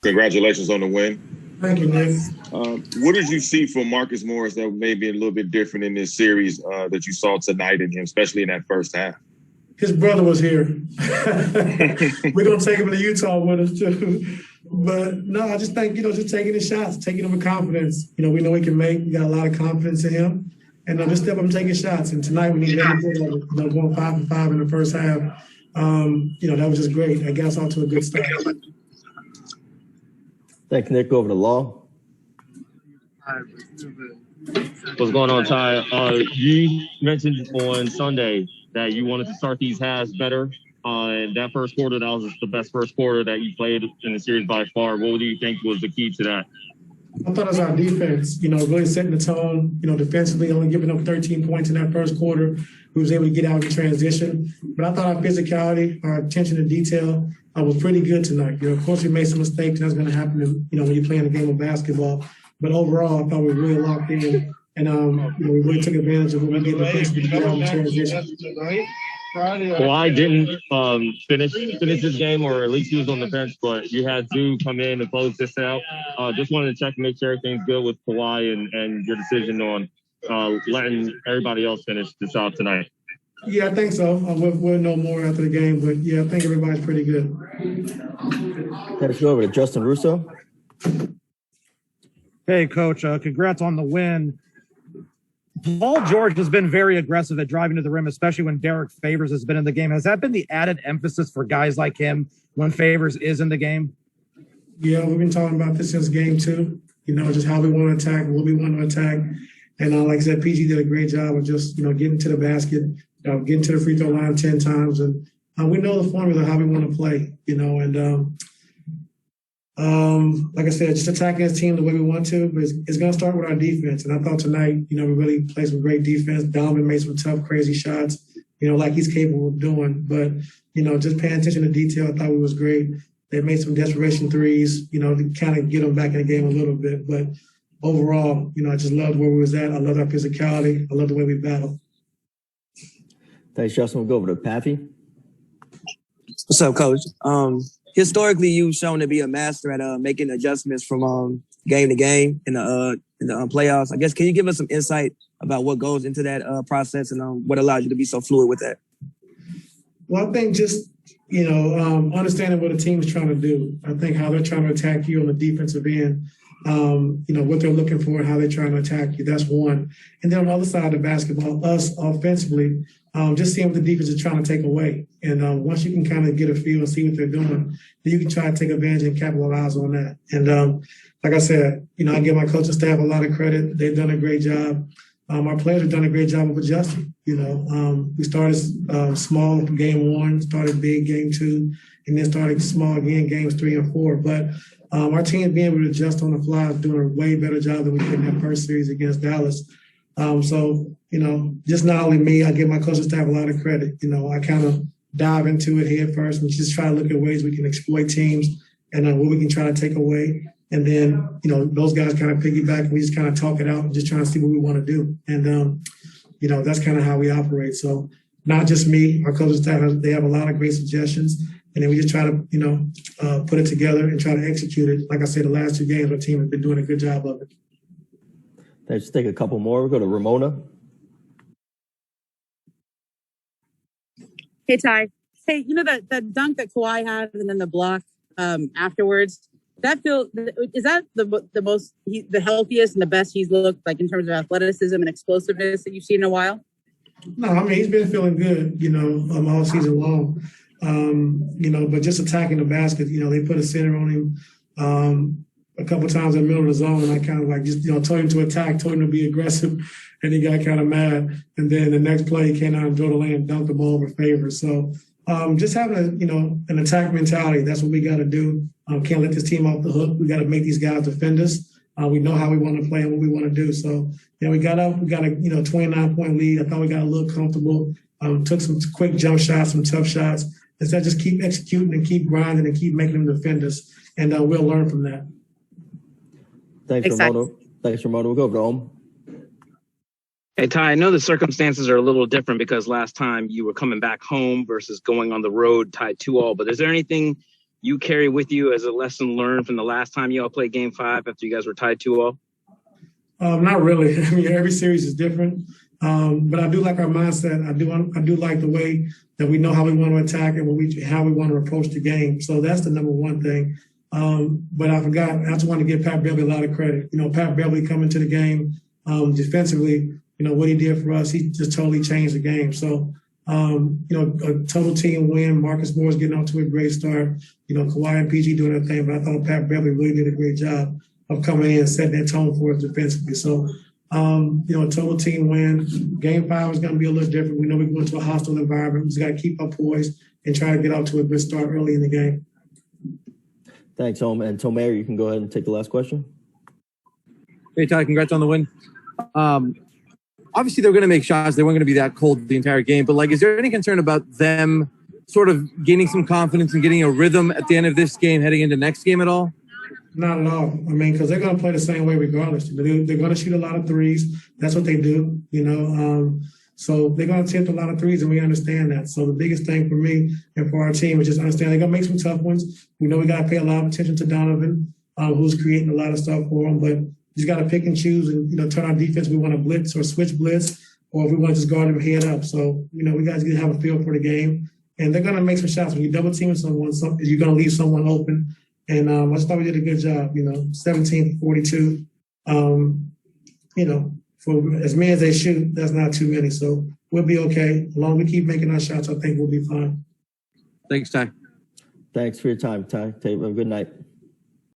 Congratulations on the win. Thank you, Nick. What did you see from Marcus Morris that may be a little bit different in this series that you saw tonight in him, especially in that first half? His brother was here. We're going to take him to Utah with us, too. But, no, I just think, just taking his shots, taking them with confidence. We know he can make. We got a lot of confidence in him. And just step up and taking shots. And tonight we need every bit of it. Going 5 for 5 in the first half. That was just great. I got us off to a good start. Thanks, Nick. Over to Law. What's going on, Ty? You mentioned on Sunday that you wanted to start these halves better. That first quarter, that was the best first quarter that you played in the series by far. What do you think was the key to that? I thought it was our defense, really setting the tone, defensively, only giving up 13 points in that first quarter. We was able to get out in transition. But I thought our physicality, our attention to detail was pretty good tonight. Of course, we made some mistakes, and that's going to happen, when you're playing a game of basketball. But overall, I thought we were really locked in, and we really took advantage of what we did defensively to get out in transition. Kawhi didn't finish this game, or at least he was on the bench, but you had Zoo come in and close this out. Just wanted to check and make sure everything's good with Kawhi and your decision on letting everybody else finish this out tonight. Yeah, I think so. We'll know more after the game, but yeah, I think everybody's pretty good. Let's go over to Justin Russo. Hey, Coach, congrats on the win. Paul George has been very aggressive at driving to the rim, especially when Derek Favors has been in the game. Has that been the added emphasis for guys like him when Favors is in the game? Yeah, we've been talking about this since game 2, just how we want to attack, what we want to attack. And like I said, PG did a great job of just, getting to the basket, getting to the free throw line 10 times. And we know the formula, how we want to play, like I said, just attacking his team the way we want to, but it's going to start with our defense. And I thought tonight, we really played some great defense. Donovan made some tough, crazy shots, like he's capable of doing. But, just paying attention to detail, I thought we was great. They made some desperation threes, to kind of get them back in the game a little bit. But overall, I just loved where we was at. I loved our physicality. I loved the way we battled. Thanks, Justin. We'll go over to Pappy. What's up, Coach? Historically, you've shown to be a master at making adjustments from game to game in the playoffs. I guess, can you give us some insight about what goes into that process and what allows you to be so fluid with that? Well, I think just, understanding what a team is trying to do. I think how they're trying to attack you on the defensive end, what they're looking for and how they're trying to attack you. That's one. And then on the other side of the basketball, us offensively, just seeing what the defense is trying to take away. And once you can kind of get a feel and see what they're doing, then you can try to take advantage and capitalize on that. And like I said, I give my coaching staff a lot of credit. They've done a great job. Our players have done a great job of adjusting. We started small game 1, started big game 2, and then started small again games 3 and 4. But our team being able to adjust on the fly is doing a way better job than we did in that first series against Dallas. Just not only me, I give my coaching staff a lot of credit. I kind of dive into it head first and just try to look at ways we can exploit teams and what we can try to take away. And then, those guys kind of piggyback and we just kind of talk it out and just trying to see what we want to do. And, that's kind of how we operate. So not just me, our coaching staff, they have a lot of great suggestions. And then we just try to, put it together and try to execute it. Like I said, the last 2 games, our team has been doing a good job of it. Let's take a couple more. We'll go to Ramona. Hey, Ty. Hey, that dunk that Kawhi had and then the block afterwards, is that the healthiest and the best he's looked like in terms of athleticism and explosiveness that you've seen in a while? No, I mean, he's been feeling good, all season long. But just attacking the basket, they put a center on him a couple of times in the middle of the zone, and I kind of told him to attack, told him to be aggressive, and he got kind of mad. And then the next play, he came out and drove the lane and dunked the ball over Favors. So just having an attack mentality, that's what we got to do. Can't let this team off the hook. We got to make these guys defend us. We know how we want to play and what we want to do. So, we got up. We got a 29-point lead. I thought we got a little comfortable. Took some quick jump shots, some tough shots. Instead, just keep executing and keep grinding and keep making them defend us. And we'll learn from that. Thanks, Ramona. We'll go over to Om. Hey, Ty, I know the circumstances are a little different because last time you were coming back home versus going on the road tied 2-2, but is there anything you carry with you as a lesson learned from the last time you all played Game 5 after you guys were tied 2-0? Not really. I mean, every series is different. But I do like our mindset. I do like the way that we know how we want to attack and how we want to approach the game. So that's the number one thing. But I just want to give Pat Beverly a lot of credit. You know, Pat Beverly coming to the game defensively, you know, what he did for us, he just totally changed the game. So, you know, a total team win. Marcus Morris getting off to a great start. You know, Kawhi and PG doing their thing. But I thought Pat Beverly really did a great job of coming in and setting that tone for us defensively. So, you know, a total team win. Game 5 is going to be a little different. We know we're going to a hostile environment. We just got to keep our poise and try to get out to a good start early in the game. Thanks, Home. And Tomer, you can go ahead and take the last question. Hey, Ty, congrats on the win. Obviously, they're going to make shots. They weren't going to be that cold the entire game. But, like, is there any concern about them sort of gaining some confidence and getting a rhythm at the end of this game heading into next game at all? Not at all. I mean, because they're going to play the same way regardless. They're going to shoot a lot of threes. That's what they do, you know. So they're going to attempt a lot of threes, and we understand that. So the biggest thing for me and for our team is just understand they're going to make some tough ones. We know we got to pay a lot of attention to Donovan, who's creating a lot of stuff for them. But you just got to pick and choose and, you know, turn our defense. We want to blitz or switch blitz, or if we want to just guard them head up. So, you know, we guys need to have a feel for the game. And they're going to make some shots. When you double team someone, you're going to leave someone open. And I just thought we did a good job, you know, 17 for 42. You know, for as many as they shoot, that's not too many. So we'll be okay. As long as we keep making our shots, I think we'll be fine. Thanks, Ty. Thanks for your time, Ty. Have a good night.